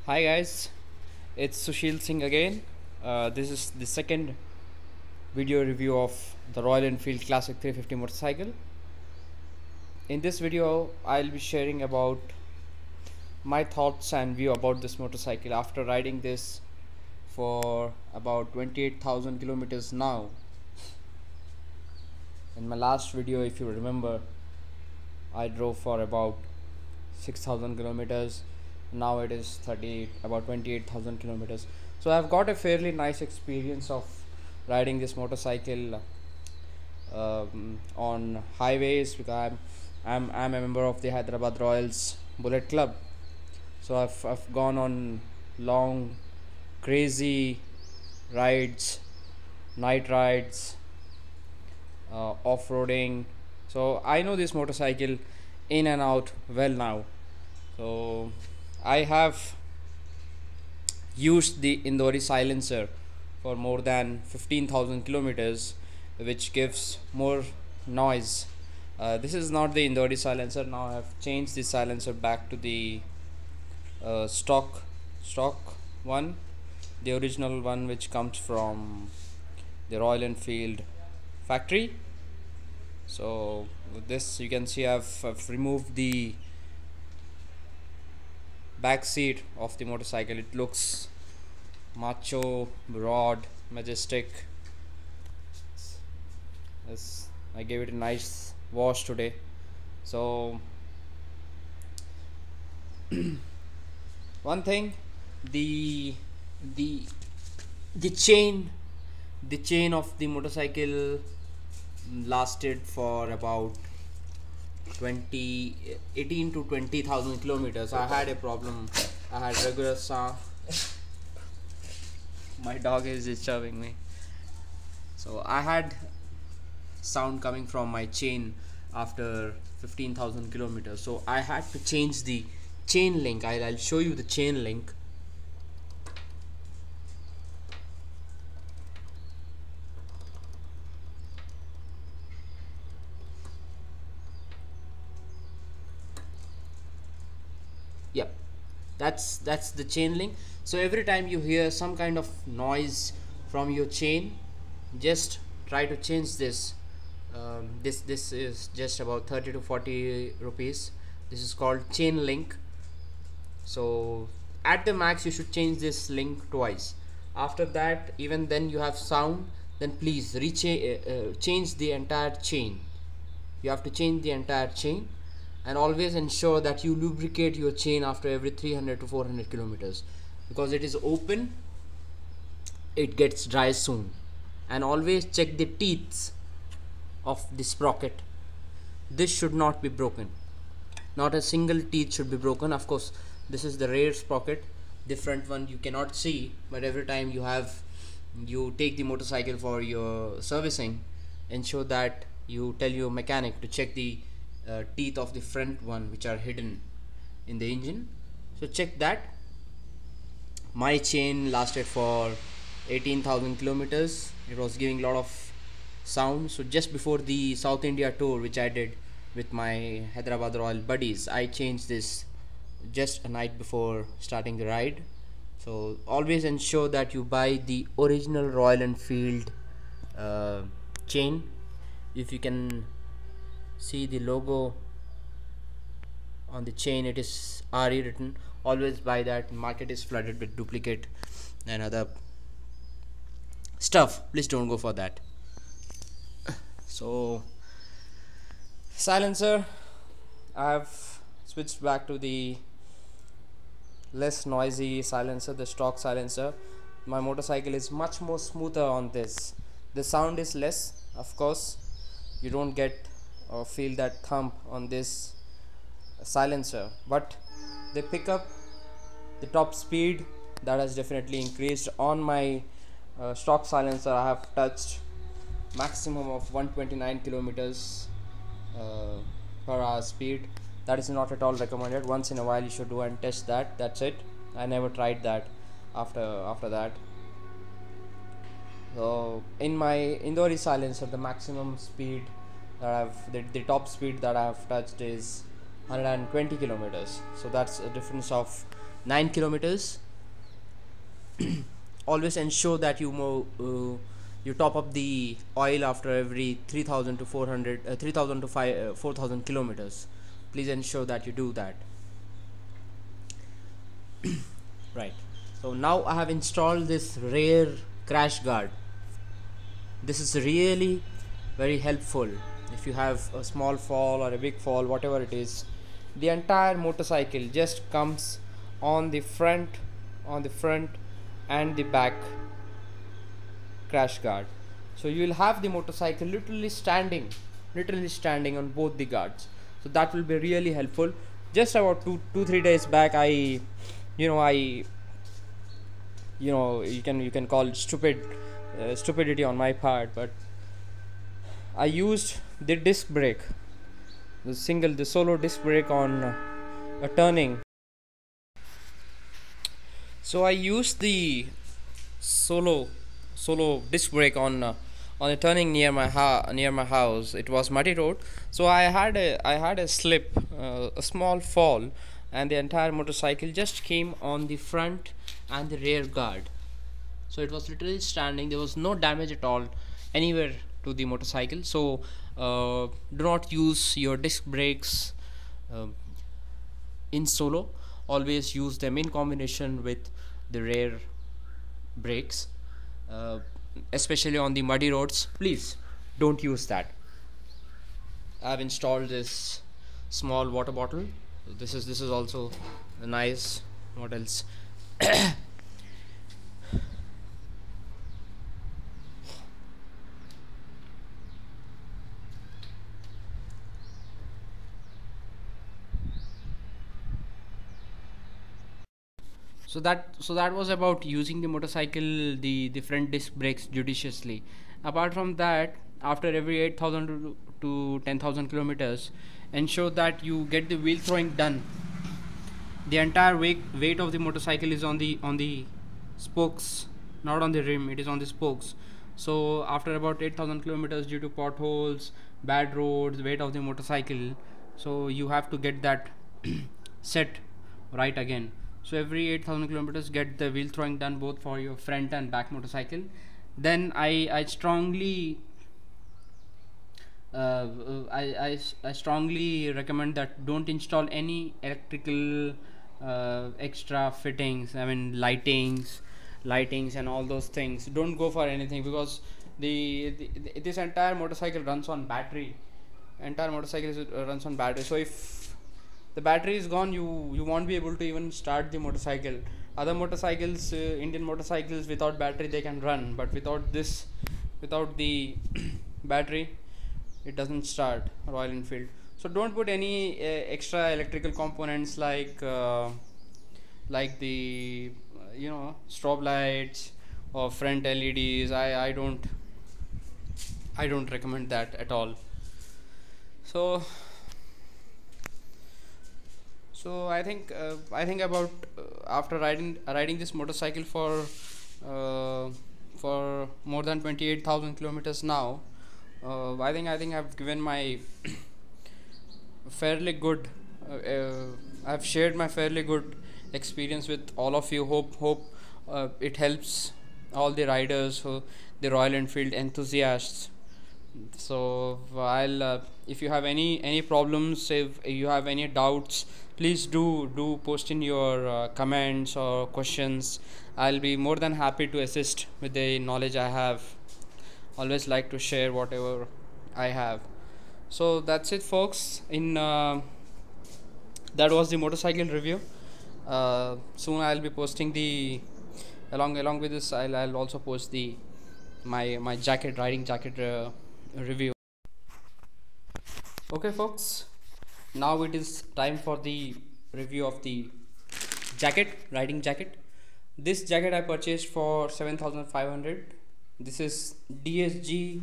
Hi guys, it's Sushil Singh again. This is the second video review of the Royal Enfield Classic 350 motorcycle. In this video, I'll be sharing about my thoughts and view about this motorcycle after riding this for about 28,000 kilometers now. In my last video, if you remember, I drove for about 6,000 kilometers. Now it is about 28,000 kilometers. So I've got a fairly nice experience of riding this motorcycle on highways because I'm a member of the Hyderabad Royals Bullet Club. So I've gone on long, crazy rides, night rides, off-roading. So I know this motorcycle in and out well now. So I have used the Indori silencer for more than 15,000 kilometers, which gives more noise. This is not the Indori silencer. Now I have changed the silencer back to the stock one, the original one, which comes from the Royal Enfield factory. So with this, you can see I've removed the back seat of the motorcycle. It looks macho, broad, majestic. Yes, I gave it a nice wash today. So one thing, the the the chain of the motorcycle lasted for about 18 to 20,000 kilometers. I had a problem. I had regular sound. My dog is disturbing me. So I had sound coming from my chain after 15,000 kilometers. So I had to change the chain link. I'll show you the chain link. Yep, that's the chain link. So every time you hear some kind of noise from your chain, just try to change this. This is just about 30 to 40 rupees. This is called chain link. So at the max you should change this link twice. After that, even then you have sound, then please change the entire chain. You have to change the entire chain, and always ensure that you lubricate your chain after every 300 to 400 kilometers, because it is open, it gets dry soon. And always check the teeth of the sprocket. This should not be broken. Not a single teeth should be broken. Of course, this is the rear sprocket. The front one you cannot see, but every time you take the motorcycle for your servicing, ensure that you tell your mechanic to check the teeth of the front one, which are hidden in the engine. So check that. My chain lasted for 18,000 kilometers. It was giving a lot of sound. So just before the South India tour, which I did with my Hyderabad Royal buddies, I changed this just a night before starting the ride. So always ensure that you buy the original Royal Enfield chain. If you can see the logo on the chain, it is RE written. Always buy that. Market is flooded with duplicate and other stuff. Please don't go for that. So silencer, I have switched back to the less noisy silencer, the stock silencer. My motorcycle is much more smoother on this. The sound is less, of course. You don't get or feel that thump on this silencer, but the pickup, the top speed, that has definitely increased. On my stock silencer, I have touched maximum of 129 kilometers per hour speed. That is not at all recommended. Once in a while you should do and test that. That's it. I never tried that after that. So in my Indori silencer, the maximum speed that the top speed that I have touched is 120 kilometers. So that's a difference of 9 kilometers, always ensure that you top up the oil after every 3000 to 400 3000 to 4000 kilometers. Please ensure that you do that. Right. So now I have installed this rear crash guard. This is really very helpful if you have a small fall or a big fall, whatever it is. The entire motorcycle just comes on the front and the back crash guard. So you will have the motorcycle literally standing on both the guards. So that will be really helpful. Just about 3 days back, I you can call it stupidity on my part, but I used the disc brake, the solo disc brake on a turning. So I used the solo disc brake on a turning near my house. It was muddy road, so I had a slip, a small fall, and the entire motorcycle just came on the front and the rear guard. So it was literally standing. There was no damage at all anywhere to the motorcycle. So do not use your disc brakes in solo. Always use them in combination with the rear brakes, uh, especially on the muddy roads. Please don't use that. I've installed this small water bottle. This is also nice. What else? So that was about using the motorcycle, the front disc brakes judiciously. Apart from that, after every 8,000 to 10,000 kilometers, ensure that you get the wheel throwing done. The entire weight of the motorcycle is on the spokes, not on the rim. It is on the spokes. So after about 8,000 kilometers, due to potholes, bad roads, weight of the motorcycle, so you have to get that set right again. So every 8,000 kilometers, get the wheel throwing done, both for your front and back motorcycle. Then I strongly I strongly recommend that don't install any electrical extra fittings. I mean lightings and all those things. Don't go for anything, because this entire motorcycle runs on battery. Runs on battery. So if the battery is gone, you won't be able to even start the motorcycle. Other motorcycles, Indian motorcycles, without battery they can run, but without the battery, it doesn't start. Royal Enfield. So don't put any extra electrical components like the strobe lights or front LEDs. I don't recommend that at all. So I think about after riding this motorcycle for more than 28,000 kilometers now, I think I've given my fairly good I've shared my fairly good experience with all of you. Hope it helps all the riders, the Royal Enfield enthusiasts. So I'll if you have any problems, if you have any doubts, please do post in your comments or questions. I'll be more than happy to assist with the knowledge I have. Always like to share whatever I have. So that's it, folks. That was the motorcycle review. Soon I'll be posting the along with this. I'll also post the my riding jacket review. Okay, folks, now it is time for the review of the riding jacket. This jacket I purchased for 7,500. This is DSG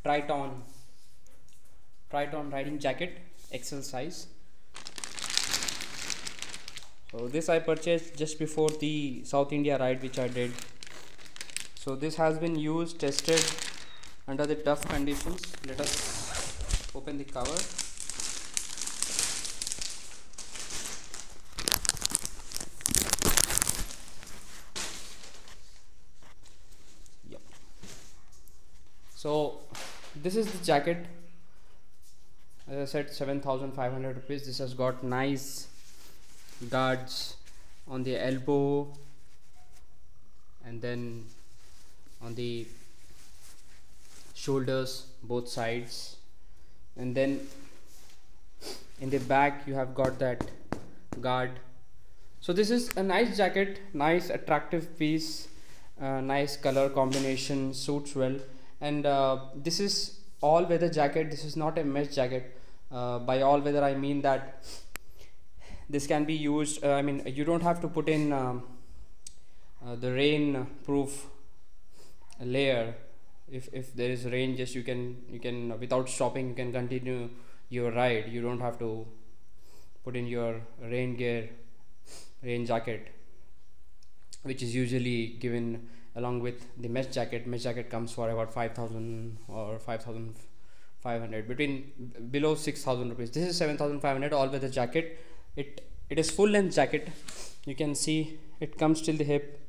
Triton riding jacket, XL size. So this I purchased just before the South India ride which I did. So this has been tested under the tough conditions. Let us open the cover. So this is the jacket. As I said, 7,500 rupees. This has got nice guards on the elbow and then on the shoulders, both sides, and then in the back you have got that guard. So this is a nice jacket, nice attractive piece, nice color combination, suits well. And this is all weather jacket. This is not a mesh jacket. By all weather I mean that this can be used, I mean, you don't have to put in the rain proof layer. If there is rain, just you can without stopping you can continue your ride. You don't have to put in your rain gear, rain jacket, which is usually given along with the mesh jacket. Mesh jacket comes for about 5,000 or 5,500, between below 6,000 rupees. This is 7,500 all weather jacket. It is full length jacket. You can see it comes till the hip,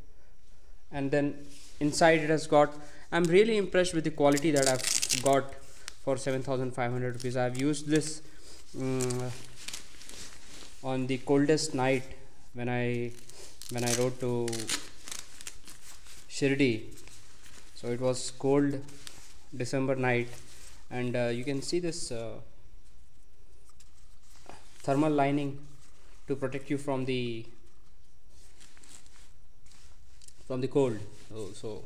and then inside it has got, I'm really impressed with the quality that I've got for 7,500 rupees. I've used this on the coldest night when I rode to Shirdi. So it was cold December night, and you can see this thermal lining to protect you from the cold. So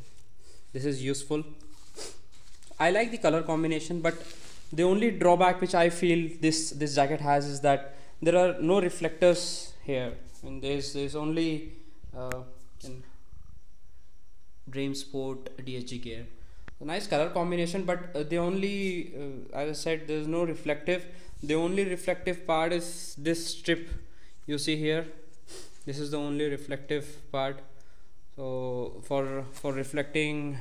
this is useful. I like the color combination, but the only drawback which I feel this jacket has is that there are no reflectors here, and there's only in Dream Sport DHG gear. A nice color combination, but the only as I said, there's no reflective. The only reflective part is this strip you see here. This is the only reflective part. So for reflecting,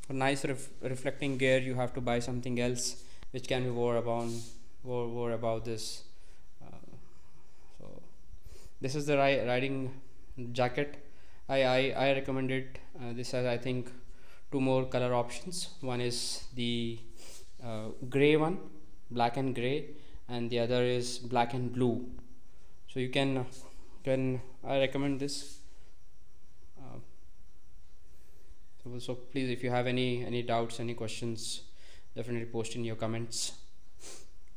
for nice reflecting gear, you have to buy something else which can be wore about this. So this is the riding jacket. I recommend it. This has, I think, two more color options. One is the gray one, black and gray, and the other is black and blue. So you can I recommend this. So please, if you have any doubts, any questions, definitely post in your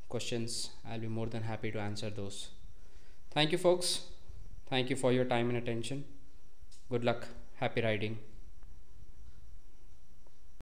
questions. I'll be more than happy to answer those. Thank you, folks. Thank you for your time and attention. Good luck. Happy riding.